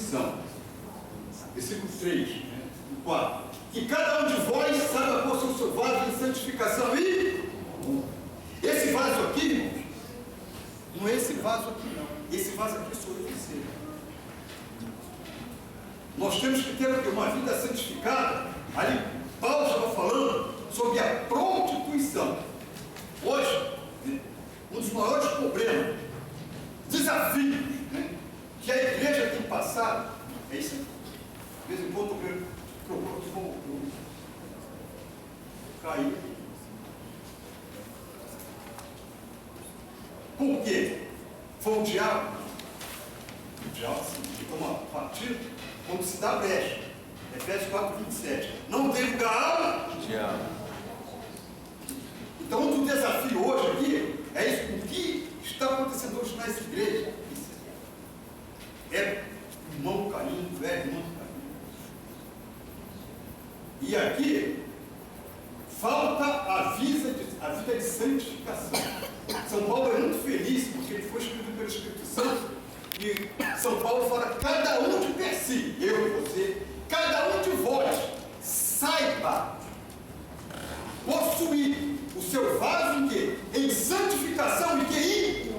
Constituição. Versículo 3, 4. Que cada um de vós saiba pôr o seu vaso em santificação e esse vaso aqui, irmãos, não é esse vaso aqui não. Esse vaso aqui sou eu e você. Nós temos que ter uma vida santificada. Aí Paulo estava falando sobre a prostituição. Hoje, um dos maiores problemas, desafios, que a igreja tem passado, é isso aqui. De vez em quando eu procuro que vão cair. Por quê? Foi o diabo. O diabo se toma partido quando se dá brecha. Efésios 4:27. Não tem lugar ao diabo. Então, o desafio hoje aqui é isso. O que está acontecendo hoje nas igrejas? É irmão caindo, é irmão caindo. E aqui falta a vida de santificação. São Paulo é muito feliz porque ele foi escrito pelo Espírito Santo. E São Paulo fala: cada um de per si, eu e você, cada um de vós saiba possuir o seu vaso em quê? Em santificação e que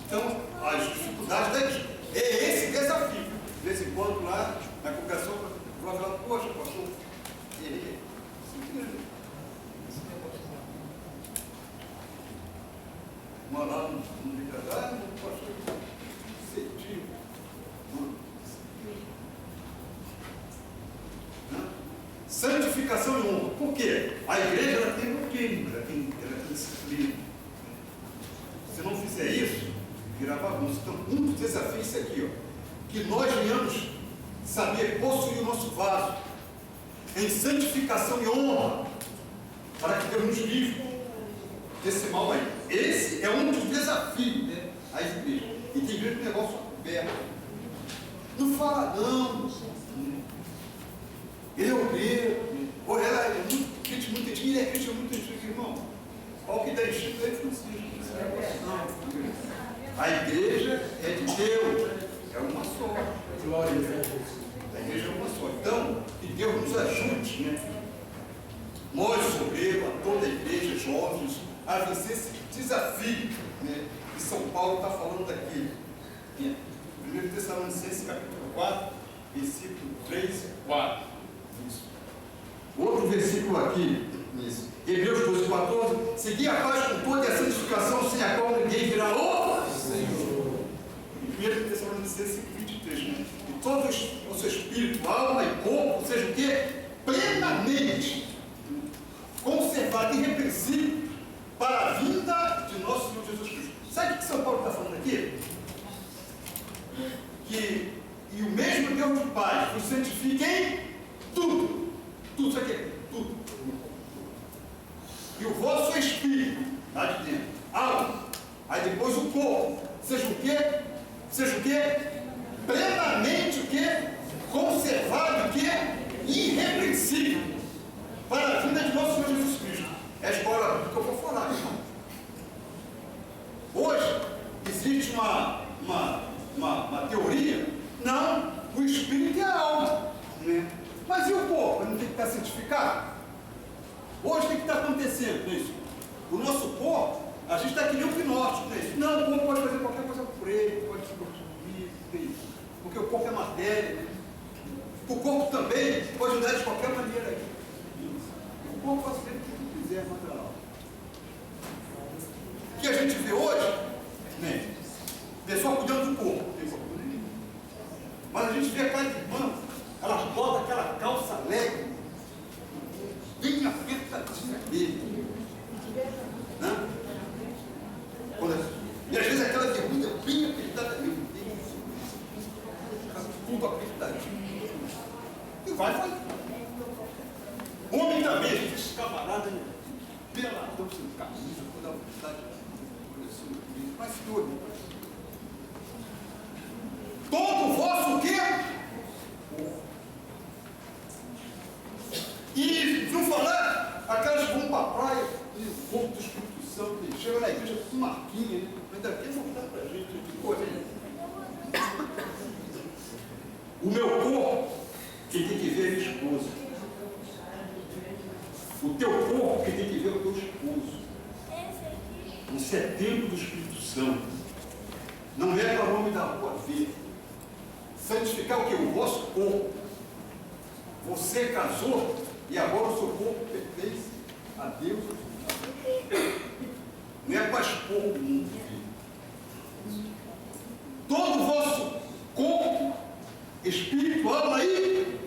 então, as dificuldades daqui. É esse desafio. De vez em quando lá na congregação, eu vou falar: poxa, pastor, uma lá no Nicaragua, no pastor Cedinho. Santificação e honra. Por quê? A igreja ela tem rotina, ela tem disciplina. Se não fizer isso, virá bagunça. Então, um dos desafios é aqui, ó, que nós venhamos saber possuir o nosso vaso em santificação e honra, para que Deus nos livre desse mal aí. Esse é um dos desafios, né, às igrejas. E tem igreja com o negócio aberto. Não fala não. Ele é obreiro. Ou ela é muito crente, muito antigo. Ele é crente, muito antigo, irmão. Olha o que dá enchido dele, não. A igreja é de Deus. É uma só. Glória a Deus. A igreja é uma só. Então, que Deus nos ajude, né? Nós, obreiros, a toda a igreja, jovens, a vencer esse desafio, né, que São Paulo está falando aqui. 1 Tessalonicenses capítulo 4, versículo 3 e 4. Isso. Outro versículo aqui, isso. Hebreus 12:14. Segui a paz com toda a santificação, sem a qual ninguém virá o Senhor. 1 Tessalonicenses 23, né? E todo o seu espírito, alma e corpo, seja o quê? Plenamente conservado, irrepreensível, para a vinda de nosso Senhor Jesus Cristo. Sabe o que São Paulo está falando aqui? E o mesmo Deus de paz vos santifique em tudo. Tudo, isso aqui, tudo. E o vosso espírito, lá de dentro, alma, aí depois o corpo, seja o quê? Seja o quê? Plenamente o quê? Conservado o quê? Irrepreensível, para a vinda de nosso Senhor Jesus Cristo. É a escola que eu vou falar, irmão. Hoje existe uma teoria. Não, o espírito é a alma, né? Mas e o corpo? Ele não tem que estar santificado? Hoje o que está acontecendo nisso? O nosso corpo, a gente está que nem um gnóstico, né? Não, o corpo pode fazer qualquer coisa por ele, pode se prostituir, porque o corpo é matéria, né? O corpo também pode andar de qualquer maneira. O corpo faz o que quiser, material. O que a gente vê hoje, né? Pessoal cuidando do corpo, não tem problema nenhum. Mas a gente vê aquela irmã, ela bota aquela calça leve, bem apertadinha dele. Né? E às vezes aquela bermuda bem apertada mesmo, tudo apertadinho. E vai fazer. Homem também, a gente esses camaradas, peladão, sem camisa, toda a vontade, mas tudo. Todo o vosso o quê? E não falar aquelas que vão para a praia, e vão de discussão, que chega na igreja com marquinha, né? Ainda quer mostrar para a gente, coisa. O meu corpo, quem tem que ver é minha esposa. O teu corpo, quem tem que ver é o teu esposo. Você é templo do Espírito Santo. Não é para o homem da rua ver. Santificar o que? O vosso corpo. Você casou e agora o seu corpo pertence a Deus. Não é para expor o mundo. Todo o vosso corpo espiritual aí.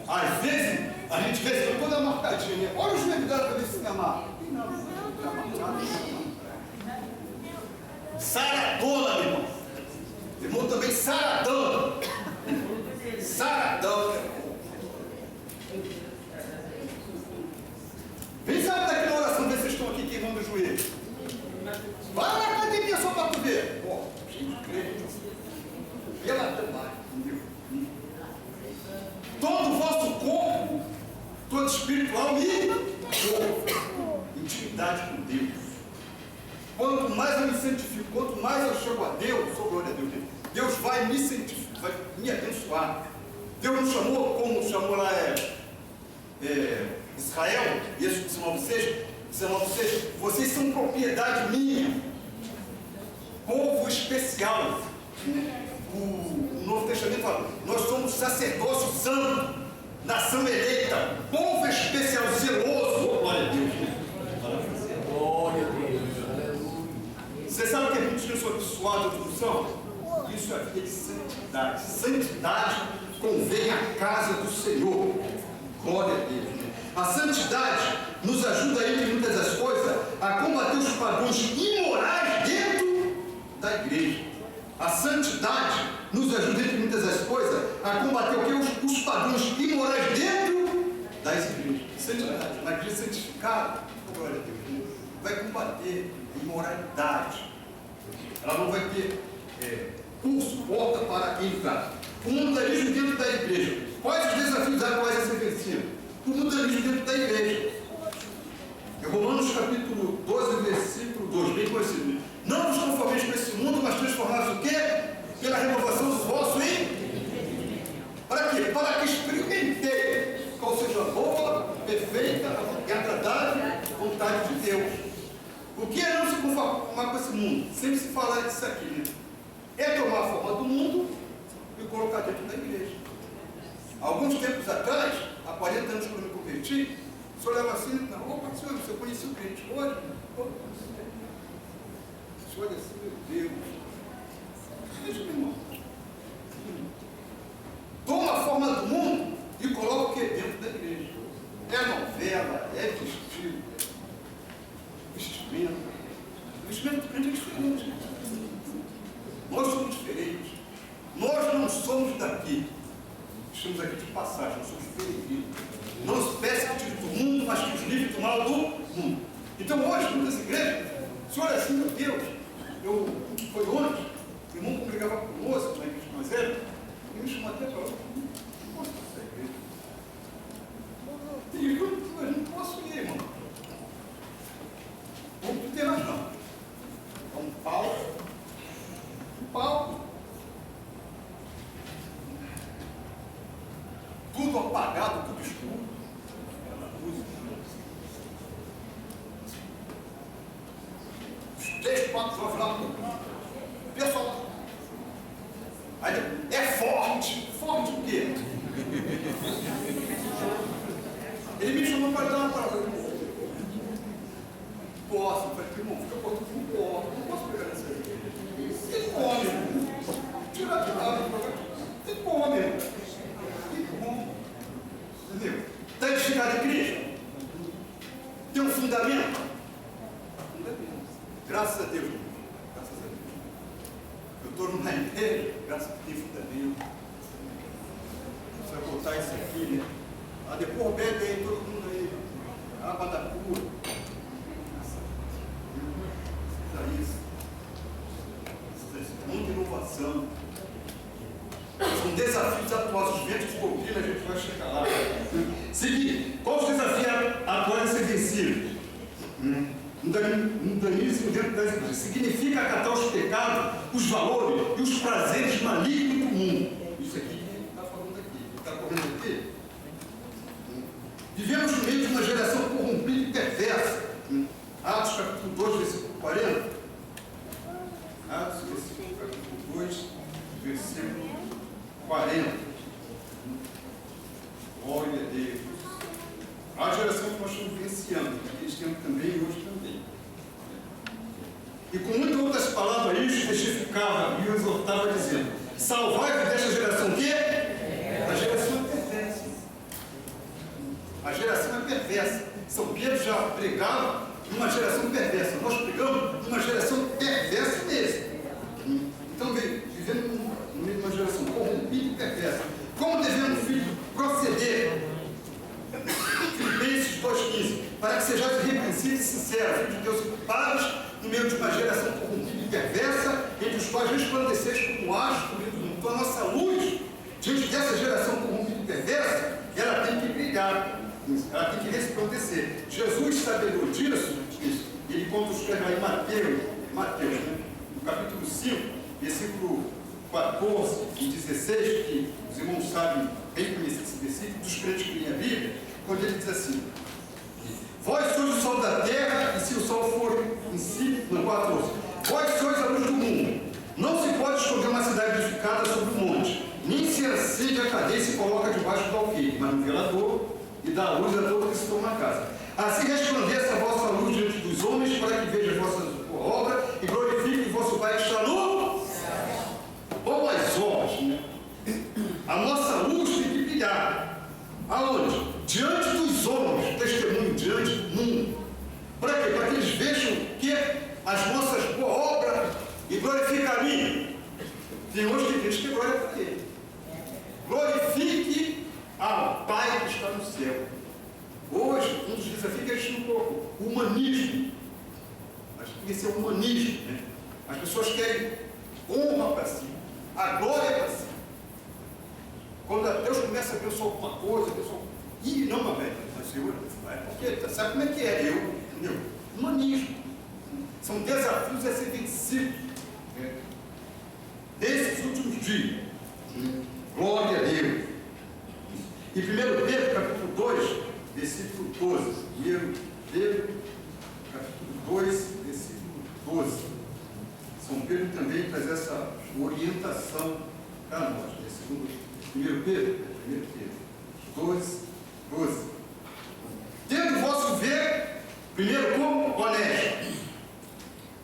Às vezes, a gente vê toda marcadinha. Olha os mergulhados para ver se me amar. Saradona, meu irmão. Irmão também saradão. Saradão. Vem sabe daqui na oração, ver se vocês estão aqui queimando o joelho. Vai lá na academia só para tu ver. Ó, cheio de crente. Pela também. Todo o vosso corpo, todo espiritual e corpo. Intimidade com Deus. Quanto mais eu me santifico, quanto mais eu chego a Deus, sou glória a Deus, Deus vai me santificar, vai me abençoar. Deus nos chamou, como chamou lá Israel, isso 19:6, vocês são propriedade minha, povo especial. O Novo Testamento fala, nós somos sacerdócio santo, nação eleita, povo especial, zeloso. Glória a Deus. Glória a Deus. Você sabe o que a gente diz sobre suado de unção? Isso é vida de santidade. Santidade convém à casa do Senhor. Glória a Deus. A santidade nos ajuda, entre muitas das coisas, a combater os padrões imorais dentro da igreja. A santidade nos ajuda, entre muitas das coisas, a combater o que? Os padrões imorais dentro das igrejas. Santidade, uma igreja santificada, glória a Deus, vai combater imoralidade. Ela não vai ter curso, porta para entrar. O mundanismo dentro da igreja. Quais os desafios atuais a ser vencidos? O mundanismo dentro da igreja. Em Romanos capítulo 12, versículo 2, bem conhecido. Não vos conformeis com esse mundo, mas transformados o quê? Pela renovação do vosso Para quê? Para que experimentei qual seja a boa, perfeita e agradável vontade de Deus. O que é não se conformar com esse mundo? Sempre se fala disso aqui, né? É tomar a forma do mundo e colocar dentro da igreja. Alguns tempos atrás, há 40 anos que eu me converti, o senhor olhava assim, não, opa, senhor, eu conheci o crente hoje, o senhor assim, meu Deus. Veja, meu irmão. Toma a forma do mundo e coloca o que dentro da igreja. É novela, é vestido, vestimento. O vestimento do crente é diferente. Nós somos diferentes. Nós não somos daqui. Estamos aqui de passagem, nós somos peregrinos. Não se peça que tire do mundo, mas que os livre do mal do mundo. Então hoje, muitas igrejas, o senhor é assim, meu Deus, foi ontem, o irmão congregava conosco, na igreja de nós éramos, e me chamou até para lá, não posso essa igreja. E eu não posso ir, irmão. Não tem mais não. É um palco. Tudo apagado, tudo escuro. Os 3, 4 horas lá, pessoal. Aí, é forte. Forte o quê? Ele me chamou para dar uma palavra. Posso, eu falei, irmão, fica por tudo, não posso pegar nessa aí. Tem come. Tira de lado, tem come. Entendeu? Está edificado em Cristo? Tem um fundamento? Graças a Deus. Graças a Deus. Eu estou numa igreja, graças a Deus, tem fundamento. Você vai botar isso aqui, né? Depois bebe aí todo mundo aí. Água da cura. Precisa isso. Precisa muita inovação. São desafios atuais, os ventos de doutrina, a gente vai chegar lá. Seguinte, qual os desafios atuais a ser vencidos? mundanismo dentro das igrejas. Significa acatar os pecados, os valores e os prazeres malignos do mundo. Isso aqui está falando aqui, está correndo aqui. Vivemos no meio de uma geração corrompida e perversa. Atos capítulo 2, versículo 40. Atos, capítulo 2, versículo 40. Glória a Deus. A geração que nós estamos vivenciando, naqueles tempos também e hoje também. E com muitas outras palavras, isso testificava e o exortava dizendo: salvai-vos desta geração que a geração é perversa. A geração é perversa. São Pedro já pregava numa geração perversa. Nós pregamos numa geração perversa mesmo. Então, vivendo no meio de uma geração corrompida e perversa. Como devemos proceder? Filipenses 2,15, para que sejais irrepreensíveis e sinceros, filhos de Deus ocupados no meio de uma geração corrompida e perversa, entre os quais resplandeceis como astros no meio do mundo. Então a nossa luz, diante dessa geração corrompida e perversa, ela tem que brilhar, ela tem que resplandecer. Jesus sabedor disso, ele conta os termos aí em Mateus, né? No capítulo 5, versículo 14 e 16, que os irmãos sabem bem conhecer esse versículo, dos crentes que leem a Bíblia, quando ele diz assim: vós sois o sol da terra, e se o sol for em si, no 14, vós sois a luz do mundo. Não se pode esconder uma cidade edificada sobre o monte, nem se acende a cadeia e se coloca debaixo do alqueire, mas no velador, e dá luz a todo que se toma a casa. Assim resplandeça a vossa luz diante dos homens, para que vejam a vossa obra e glorifiquem vosso Pai que está no céu. Boas obras, né? A nossa luz tem que brilhar. Aonde? Diante dos homens, testemunho diante do mundo. Para quê? Para que eles vejam que as nossas boas obras e glorificam a mim. Tem hoje que diz que glória é para ele. Glorifique ao Pai que está no céu. Hoje, um dos desafios que a gente não colocou, o humanismo. Mas tem que ser o humanismo, né? As pessoas querem honra para si, a glória para si. Quando Deus começa a abençoar alguma coisa, a pessoa, não, meu velho, Senhor, porque sabe como é que é? Entendeu? Humanismo. São desafios a ser vencidos. Nesses últimos dias. Glória a Deus. E 1 Pedro, capítulo 2, versículo 12. 1 Pedro, capítulo 2, versículo 12. São Pedro também traz essa orientação para nós. Segundo 1 Pedro, 12. Tendo vosso ver, primeiro como honesto,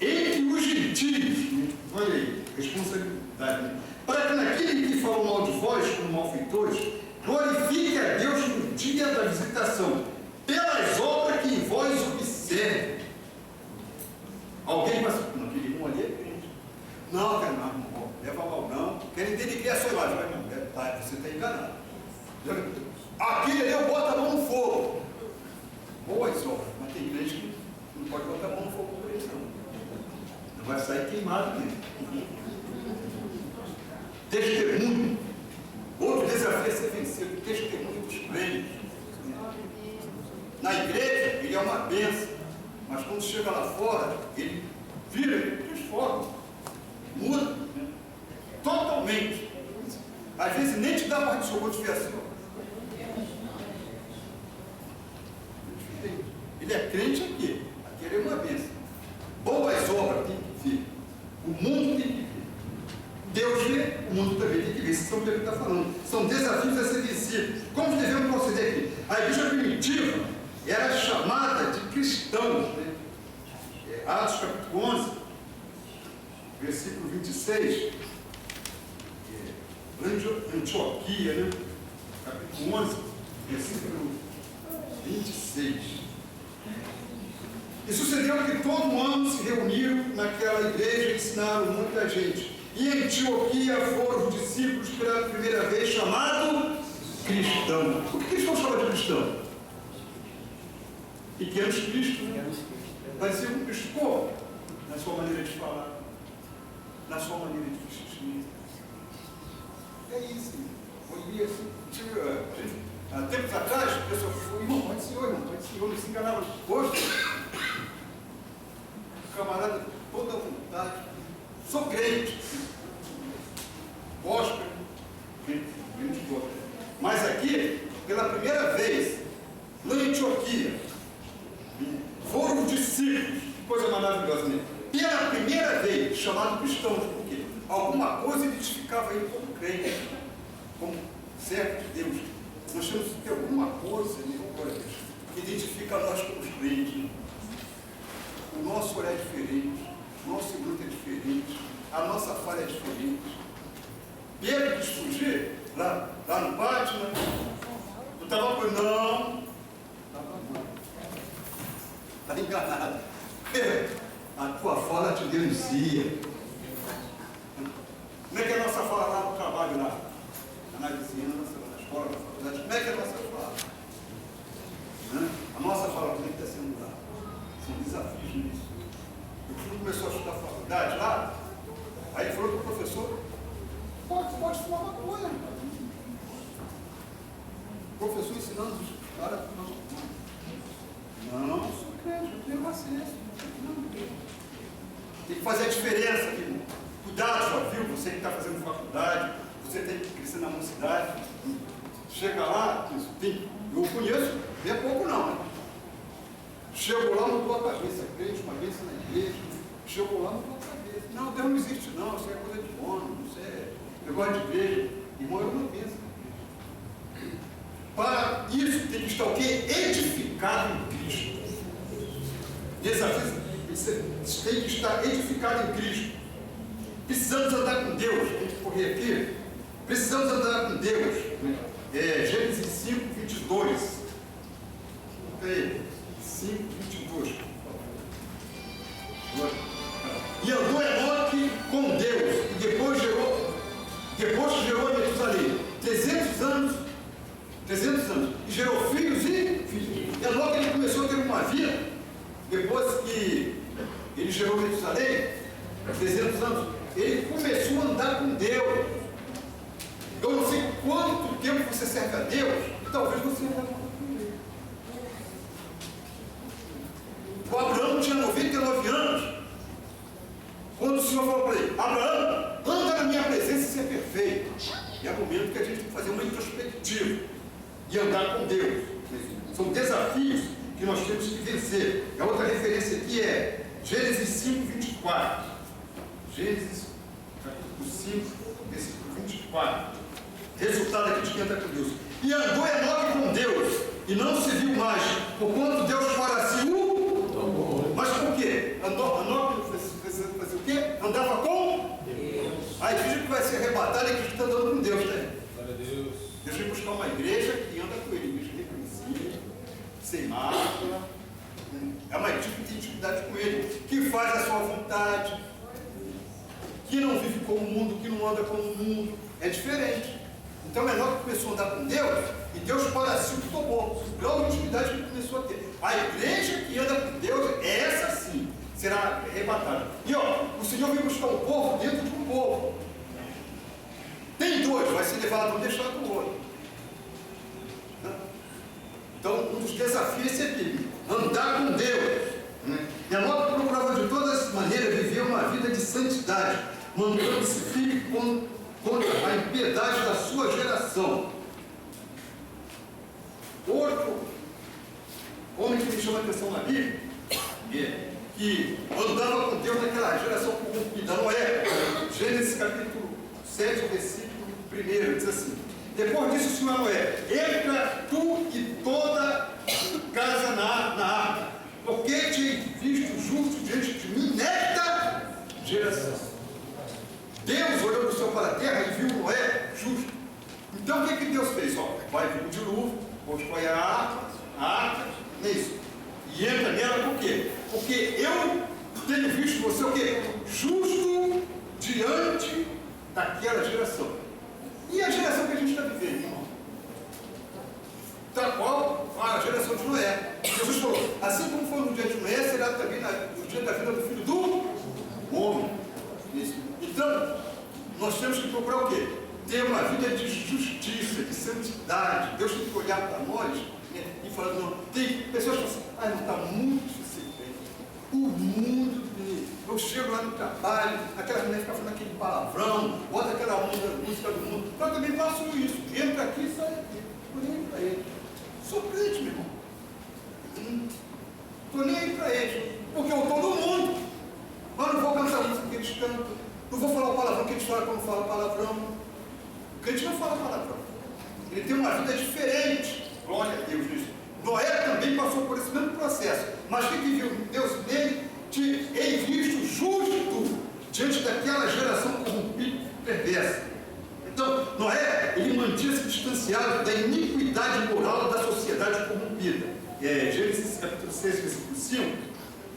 entre os gentios, olha aí, responsabilidade, né? Para que naquele que falou mal de vós, como malfeitores, glorifique a Deus no dia da visitação, pelas obras que em vós observem. Alguém vai dizer, não, aquele irmão ali é crente. Não, cara, não, leva mal não. Querem denigrir a sua imagem, mas não, você está enganado. Aquele ali eu boto a mão no fogo. Boas obras, mas tem crente que não pode botar a mão no fogo por ele, não. Não vai sair queimado mesmo. Testemunho. Outro desafio é ser vencido, testemunho dos crentes. Na igreja, ele é uma bênção, mas quando chega lá fora, ele vira, ele transforma, muda, né? Totalmente. Às vezes nem te dá para dizer, eu vou te ver assim. Ele é crente aqui, aquele é uma bênção. Boas obras tem que ver, o mundo tem que ver. Deus vê, o mundo também tem que ver. Isso São Pedro está falando. São desafios a ser vencidos. Como devemos proceder aqui? A igreja primitiva era chamada de cristãos. Né? Atos capítulo 11, versículo 26. Antioquia, né? Capítulo 11, versículo 26. E sucedeu que todo ano se reuniram naquela igreja e ensinaram muita gente. E em Antioquia foram os discípulos pela primeira vez chamados cristãos. Por que eles estão chamados de cristão? Pequenos cristos, né? Parecia um Cristo como? Na sua maneira de falar, na sua maneira de vestir. É isso. Olha assim. Há tempos atrás, a pessoa falou, irmão, Pai do Senhor, não se enganava. Hoje, camarada, toda vontade. Sou crente. Oscar, crente gosta. Mas aqui, pela primeira vez, lá em Antioquia, foram os discípulos, que coisa maravilhosa, né? Pela primeira vez, chamados cristãos, porque alguma coisa identificava ele como crente, como servo de Deus. Nós temos que ter alguma coisa, que identifica nós como crentes. O nosso olhar é diferente, o nosso grupo é diferente, a nossa falha é diferente. Pedro quis fugir lá no Batman, tu estava com não, está enganado. A tua fala te denuncia. Como é que é a nossa fala lá no trabalho, lá na vizinha, na escola, na faculdade? Como é que é a nossa fala? A nossa fala como é que está sendo lá? São desafios nisso. O filho começou a estudar a faculdade lá, aí ele falou para o professor, pode fumar maconha. O professor ensinando os caras a fumar maconha. Não, sou crente, eu tenho acesso. Tem que fazer a diferença, irmão. Cuidado, já viu? Você que está fazendo faculdade, você tem que crescer na mocidade. Chega lá, eu conheço, não é pouco não, né? Chegou lá, mudou a cabeça, crente, uma vez na igreja. Chegou lá, mudou a cabeça. Não, Deus não existe não, isso é coisa de homem, isso é negócio de igreja. Irmão, eu não penso. Para isso tem que estar o quê? Edificado em Cristo. Desafio. Você tem que estar edificado em Cristo. Precisamos andar com Deus. Tem que correr aqui. Precisamos andar com Deus. Gênesis 5, 22. Aí, 5, 22. E andou Enoque com Deus. E depois que gerou em Jerusalém 300 anos. E gerou filhos e filhos. Enoque ele começou a ter uma vida. Depois que ele gerou Jerusalém, 300 anos, ele começou a andar com Deus. Eu não sei quanto tempo você serve a Deus, e talvez você ainda não com ele. O Abraão tinha 99 anos, quando o Senhor falou para ele, Abraão, anda na minha presença e ser perfeito. E é o momento que a gente tem que fazer uma introspectiva e andar com Deus. São desafios que nós temos que vencer. A outra referência aqui é Gênesis 5, 24. Gênesis capítulo 5, versículo 24. Resultado aqui de quem está com Deus. E andou Enoque com Deus, e não se viu mais, porquanto Deus para si o... Mas por quê? Enoque fazia o quê? Andava com Deus. A igreja que vai ser arrebatada é que está andando com Deus, né? Glória a Deus. Deus vai buscar uma igreja que anda com ele, igreja reconhecida, sem mácula. É uma igreja que tem intimidade com ele, que faz a sua vontade, que não vive como o mundo, que não anda como o mundo. É diferente. Então, Enoque começou a andar com Deus, e Deus para si o tomou. Grau de intimidade que ele começou a ter. A igreja que anda com Deus, essa sim, será arrebatada. E ó, o Senhor vem buscar um povo dentro de um povo. Tem dois, vai ser levado um, deixado do outro. Então, um dos desafios é esse aqui, andar com Deus. Enoque procurava de todas as maneiras viver uma vida de santidade, mantendo-se firme contra a impiedade da sua geração. Outro homem que me chama a atenção na Bíblia, que andava com Deus naquela geração corrompida, Noé. Gênesis capítulo 7, versículo 1, diz assim: depois disso o Senhor Noé, entra tu e toda casa na arca, porque te visto justo diante de mim nesta geração. Deus olhou do céu para a terra e viu Noé justo. Então o que Deus fez? Vai vir o dilúvio, constrói a arca, é isso. E entra nela por quê? Porque eu tenho visto você o quê? Justo diante daquela geração. E a geração que a gente está vivendo, irmão? Da qual? A geração de Noé. Jesus falou, assim como foi no dia de Noé, será também no dia da vida do Filho do Homem. Isso. Então, nós temos que procurar o quê? Ter uma vida de justiça, de santidade. Deus tem que olhar para nós, né, e falar, não, tem pessoas que falam assim, não está muito difícil. O mundo Eu chego lá no trabalho, aquela mulher fica falando aquele palavrão, bota aquela música do mundo. Eu também faço isso. Entra aqui e sai aqui. Estou nem aí para ele. Sou crente, meu irmão. Estou nem aí para ele. Porque eu estou no mundo. Mas não vou cantar a música que eles cantam. Não vou falar o palavrão que eles falam quando falam palavrão. O crente não fala palavrão. Ele tem uma vida diferente. Glória a Deus nisso. Noé também passou por esse mesmo processo. Mas o que viu Deus nele? Ele visto justo diante daquela geração corrompida e perversa. Então, Noé, ele mantinha-se distanciado da iniquidade moral da sociedade corrompida. Gênesis capítulo 6, versículo 5,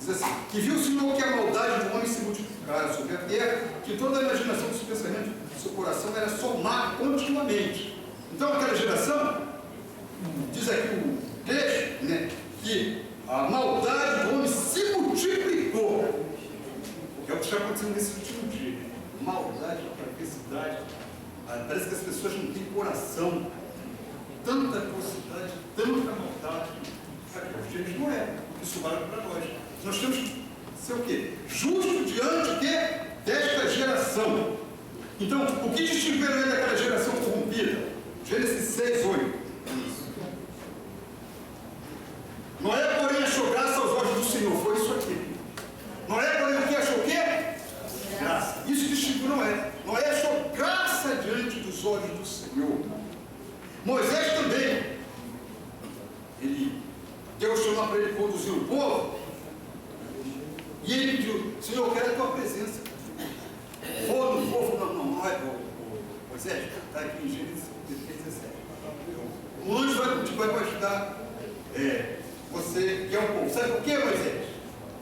diz assim, que viu o Senhor que a maldade do homem se multiplicara sobre a terra, que toda a imaginação dos pensamentos do seu coração era somada continuamente. Então, aquela geração, diz aqui o texto, né, que a maldade do homem se multiplicou. É o que está acontecendo nesse último dia. Maldade, perversidade. Parece que as pessoas não têm coração. Tanta atrocidade, tanta maldade. Os dias não é. Isso vale para nós. Nós temos que ser o quê? Justo diante desta geração. Então, o que distinguiu ele daquela geração corrompida? Gênesis 6, 8. Noé, porém, achou graça aos olhos do Senhor. Foi isso aqui. Noé, porém, o que achou o quê? Graça. Isso distinguiu Noé. Noé achou graça diante dos olhos do Senhor. Moisés também. Deus chamou para ele conduzir o povo. E ele pediu, Senhor, eu quero a tua presença. Vou no povo, não é, Moisés, está aqui em Gênesis 17. O anjo vai contigo, vai ajudar. Você que é o povo. Sabe por quê, Moisés?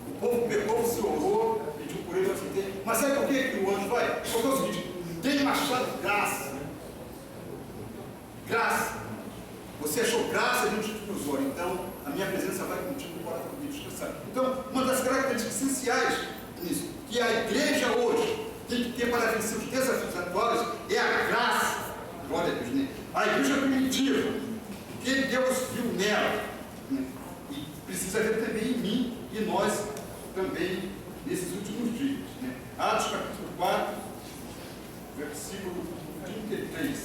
O povo pecou, você orou, pediu por ele, você tem. Mas sabe por quê que o anjo vai? Porque é o seguinte, tem achado graça. Graça. Você achou graça diante dos meus olhos, então a minha presença vai contigo para poder descansar. Então, uma das características essenciais nisso, que a igreja hoje tem que ter para vencer os desafios atuais, é a graça. Glória a Deus, né? A igreja primitiva, que Deus viu nela, né? E precisa ver também em mim e nós também nesses últimos dias, né? Atos capítulo 4, versículo 33.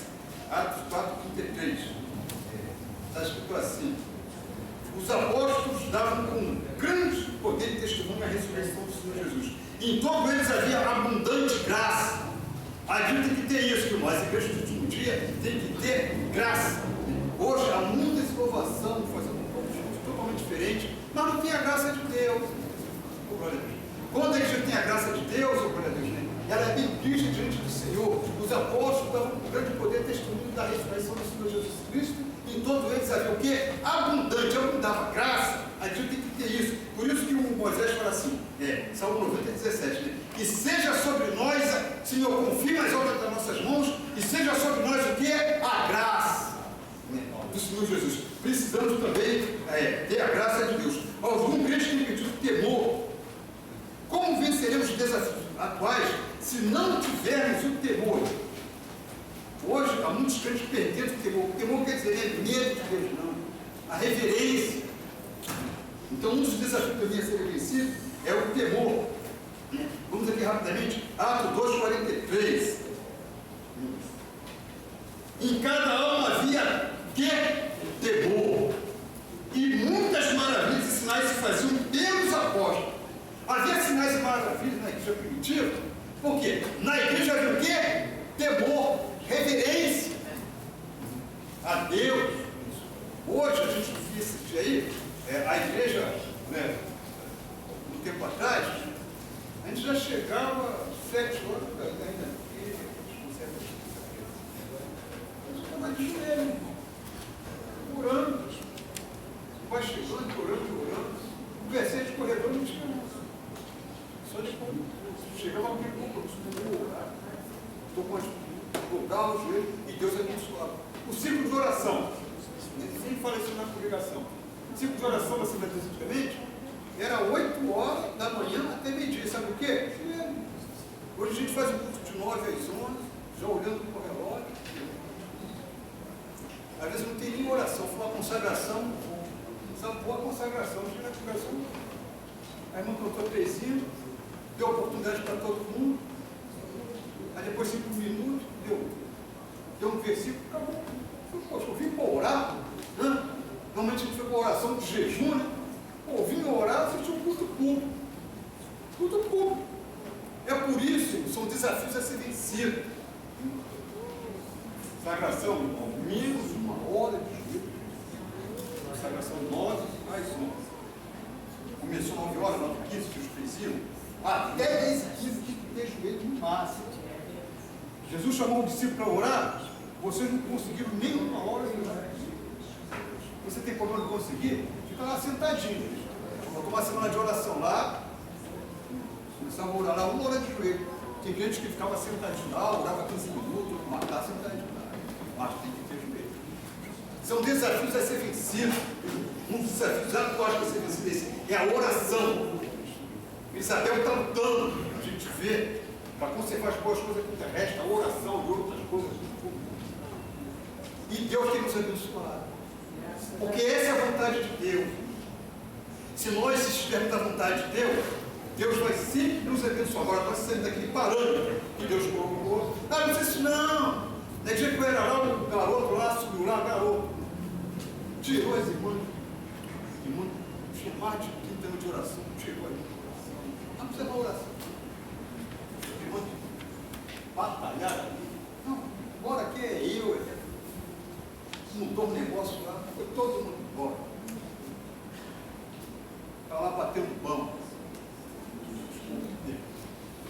Atos 4, 33. Está escrito assim: os apóstolos davam com grande poder e testemunho a ressurreição do Senhor Jesus. Em todos eles havia abundante graça. A igreja tem que ter isso, irmão. As igrejas do último dia tem que ter graça. Hoje há muita inovação, fazendo um pouco de coisa totalmente diferente, mas não tem a graça de Deus. Oh, glória a Deus. Quando a igreja tem a graça de Deus, oh, glória a Deus, né? Ela é bem vista diante do Senhor. Os apóstolos davam com grande poder e testemunho da ressurreição do Senhor Jesus Cristo. Em todos eles havia o quê? Abundante, abundava graça. A gente tem que ter isso. Por isso que o Moisés fala assim, Salmo 90, 17, né? E seja sobre nós, Senhor, confirma as obras das nossas mãos, e seja sobre nós o quê? A graça, né, do Senhor Jesus. Precisamos também ter a graça de Deus. Algum crente tem pedido temor. Como venceremos os desafios atuais se não tivermos o temor? Hoje, há muitos crentes perdendo o temor. O temor quer dizer medo de Deus, não. A reverência. Então, um dos desafios que devia ser vencido é o temor. Vamos aqui rapidamente. Atos 2, 43. Em cada alma havia temor. E muitas maravilhas e sinais se faziam pelos apóstolos. Havia sinais e maravilhas na igreja primitiva. Por quê? Na igreja havia o quê? Temor. Reverência a Deus. Hoje a gente via esse dia aí, a igreja, né, um tempo atrás, a gente já chegava 7 horas ainda aqui, a gente estava de joelho, orando, vai chegando, orando, o versículo de corredor não tinha nada. Só depois chegava alguém com o orar, dobrar o joelho e Deus abençoava. O ciclo de oração, sempre fala isso na congregação. O ciclo de oração, você vai dizer antigamente, era 8 horas da manhã até meio-dia. Sabe o quê? Hoje a gente faz um curso de 9 às 11, já olhando para o relógio. Às vezes não tem nem oração, foi uma consagração. Sabe, boa consagração, chega na consagração. A irmã cantou 3 hinos, deu oportunidade para todo mundo. Aí depois 5 minutos, deu um versículo, acabou. Poxa, eu vim para orar, né? Normalmente a gente foi para oração de jejum, né? Pô, eu vim orar, assisti um culto público. Culto público. É por isso, são desafios a ser vencidos. Sagração, irmão, menos 1 hora de joelho. Sagração 9 às 11. Começou 9 horas, 9h15, que os precisam. Até 10h15 que ter joelho no máximo. Jesus chamou o discípulo para orar, vocês não conseguiram nem 1 hora de orar. Você tem problema de conseguir? Fica lá sentadinho. Vou tomar uma semana de oração lá. Começava a orar lá 1 hora de joelho. Tem gente que ficava sentadinho lá, orava 15 minutos, matar sentadinho lá. Mas tem que ter joelho. São desafios a ser vencidos. Um dos desafios atuais para ser vencido é a oração. Isabel está lutando, a gente vê, para conservar as boas coisas que resta, a oração e outras coisas. E Deus tem nos abençoado. Porque essa é a vontade de Deus. Se nós estivermos na vontade de Deus, Deus vai sempre nos abençoar. Agora nós saímos daquele parâmetro que Deus colocou. Ah, não sei se não. Na dia que eu era lá, o garoto lá, subiu lá, garoto. Tirou as irmãs. Tinha mais de 30 anos de oração. Tirou aí. Não precisa de oração. Irmã, batalhar ali. Não, bora aqui é eu. Mudou um negócio lá, foi todo mundo embora. Está lá batendo pão.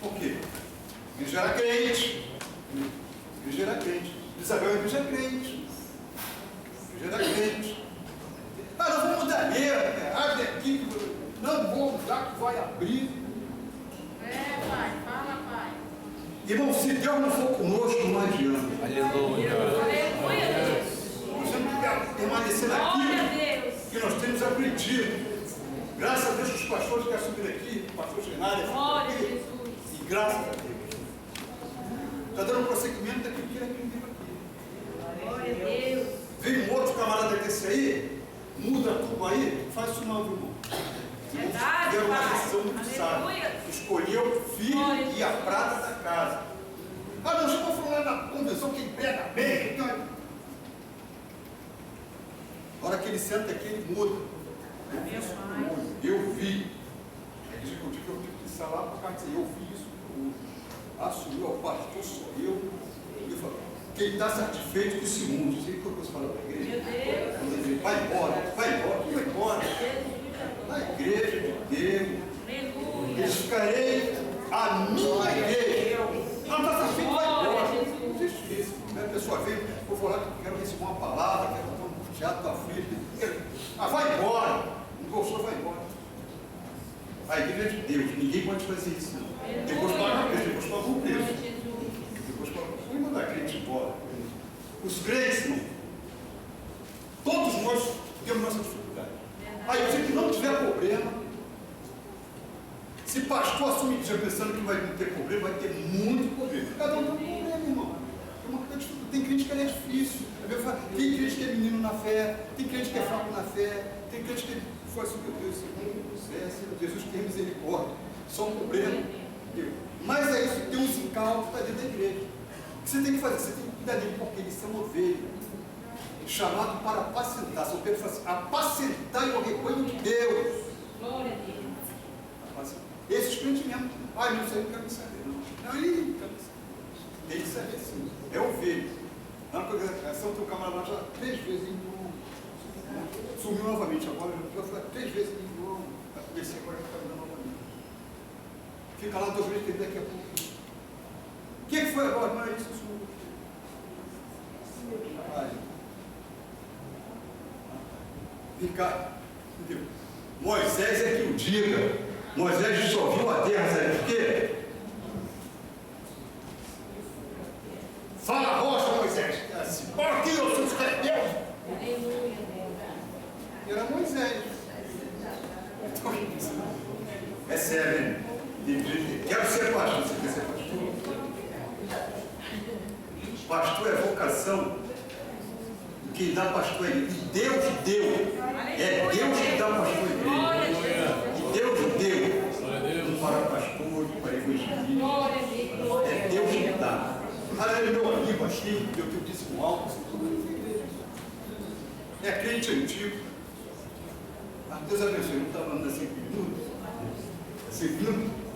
Por quê? Igreja era crente. Igreja era crente. Isabel, a igreja é crente. Igreja era crente. Ah, não vou mudar mesmo, abre aqui. Não vou mudar que vai abrir. Pai, fala, pai. Irmão, se Deus não for conosco, não adianta. Aleluia. Aleluia, Deus. Nós temos que permanecer naquilo que nós temos aprendido. Graças a Deus que os pastores que assumiram aqui, o pastor Genário, e graças a Deus. Está dando um prosseguimento daquilo que ele aprendeu aqui. Glória a Deus. Veio um outro camarada desse aí, muda tudo aí, faz isso não, irmão. Verdade, deu uma pai. lição muito sábia. Escolheu o filho e a prata da casa. Ah, não, estou falando na convenção que emprega bem. Então... A hora que ele senta aqui, ele muda. Eu vi. A igreja que eu digo que eu tive que sair lá para cá dizer, eu vi isso. Assumiu ao pastor, sou eu. Eu falo, quem está satisfeito com esse mundo? Isso aí que eu posso falar para a igreja. Meu Deus. Vai embora, vai embora. Na igreja de Deus. Eles ficarei a minha igreja. Não está satisfeito, vai embora. Não existe isso. A pessoa vem, vou falar que quero receber uma palavra, quero estar no teatro da frente. Ah, vai embora. Não gostou, vai embora. A igreja de Deus, ninguém pode fazer isso. Depois paga o preço, depois paga o preço. Depois paga o preço. Vamos mandar a crente embora. Os crentes, não. Todos nós temos nossa dificuldade. Aí eu sei que não tiver problema. Se pastor assumir já pensando que vai não ter problema, vai ter muito problema. Cada um tem um problema, irmão. Tem crente que é difícil. Tem crente que é menino na fé, tem crente que é fraco na fé, tem crente que foi assim, meu Deus, Jesus tem misericórdia. Só um problema. Mas é isso, tem uns encalços que está dentro da igreja. O que você tem que fazer? Você tem que cuidar dele, porque eles são ovelhas. Chamado para apacentar. São Pedro fala assim, apacentar o rebanho de Deus. Glória a Deus. Esses crentes mesmo. Ai, não sei, não quero me saber. Não, ele não quero me saber. Tem que saber sim. É ovelha. Na congregação tem um camarada lá já 3 vezes em sumiu novamente. Agora já foi 3 vezes em João. Esse agora está caminhando novamente. Fica lá 2 vezes que daqui a pouco. O que foi agora? Não é isso, sumiu. Ai. Ficar. Moisés é que o diga. Moisés dissolveu a terra, sabe por quê? Fala, rocha, Moisés. Assim, bora aqui, eu sou os rebeldes. Era Moisés. É sério, hein? Quero ser pastor. Você quer ser pastor? Pastor é vocação. Quem dá pastor é Deus. Deus deu. É Deus que dá pastor à igreja. E Deus deu. para pastor, para evangelista. Glória a Deus. É Deus que dá. Ah, é meu amigo aqui, eu tenho disse com alto. É crente antigo. Deus abençoe, não está falando assim 5 minutos? 5 minutos?